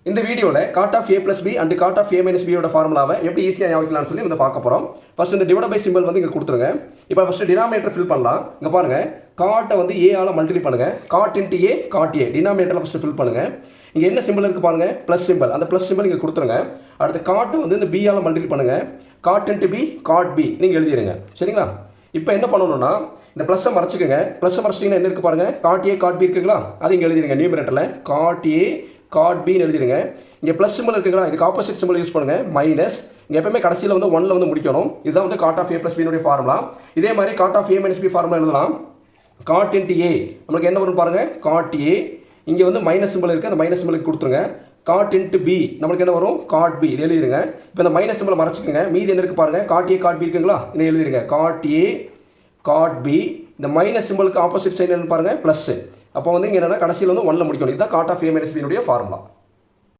இந்த வீடியோவில் cot of A plus B and cot of A minus பியோட ஃபார்முலாவை எப்படி ஈஸியாக ஞாபகம்னு சொல்லி வந்து பார்க்க போகிறோம். ஃபர்ஸ்ட் இந்த டிவைட் பை சிம்பிள் வந்து இங்கே கொடுத்துருங்க. இப்போ ஃபஸ்ட்டு டினாமினேட்டர் ஃபில் பண்ணலாம். இங்கே பாருங்கள், காட்டை வந்து ஏ ஆல் மல்டிப்ளை பண்ணுங்கள். Cot into A cot A டினாமினேட்டரில் ஃபஸ்ட்டு ஃபில் பண்ணுங்கள். இங்கே என்ன சிம்பிள் இருக்குது பாருங்கள், ப்ளஸ் சிம்பிள். அந்த ப்ளஸ் சிம்பிள் இங்கே கொடுத்துருங்க. அடுத்து காட்டை வந்து இந்த பி ஆல் மல்டிப்ளை பண்ணுங்கள். Cot into B cot B நீங்கள் எழுதிடுங்க. சரிங்களா? இப்போ என்ன பண்ணணும்னா இந்த ப்ளஸ்ஸை மறைச்சிக்கோங்க. ப்ளஸ்ஸை மறைச்சிங்கன்னா என்ன இருக்குது பாருங்கள், காட் ஏ காட் பி இருக்குங்களா, அது இங்கே எழுதிடுங்க. நியூமரேட்டரில் காட் ஏ காட் பின்னு எழுதிடுங்க. இங்கே ப்ளஸ் சிம்பிள் இருக்குங்களா, இதுக்கு ஆப்போசிட் சிம்பிள் யூஸ் பண்ணுங்கள், மைனஸ். இங்கே எப்பவுமே கடைசியில் வந்து 1ல் வந்து முடிக்கணும். இதுதான் வந்து காட் ஆஃப் ஏ ப்ளஸ் பினுடைய ஃபார்முலா. இதே மாதிரி cot of A minus B formula எழுதலாம். காட் இன்ட்டு ஏ நம்மளுக்கு என்ன வரும் பாருங்கள், காட் ஏ. இங்கே வந்து மைனஸ் சிம்பிள் இருக்குது, அந்த மைனஸ் சிம்பிளுக்கு கொடுத்துருங்க. காட் இன்ட்டு பி நம்மளுக்கு என்ன வரும், காட் பி. இது எழுதிடுங்க. இப்போ இந்த மைனஸ் சிம்பிளை மறைச்சிக்கோங்க. மீதி என்ன இருக்குது பாருங்கள், காட் ஏ காட் பி இருக்குங்களா, இதை எழுதிடுங்க. காட் ஏ காட் பி. இந்த மைனஸ் சிம்பிளுக்கு ஆப்போசிட் சைடு என்ன பாருங்கள், ப்ளஸ். அப்போ வந்து இங்கே என்னன்னா கடைசியில் வந்து 1ல் முடிக்கணும். இதுதான் காட் ஆஃப் ஏ மைனஸ் பினுடைய ஃபார்முலா.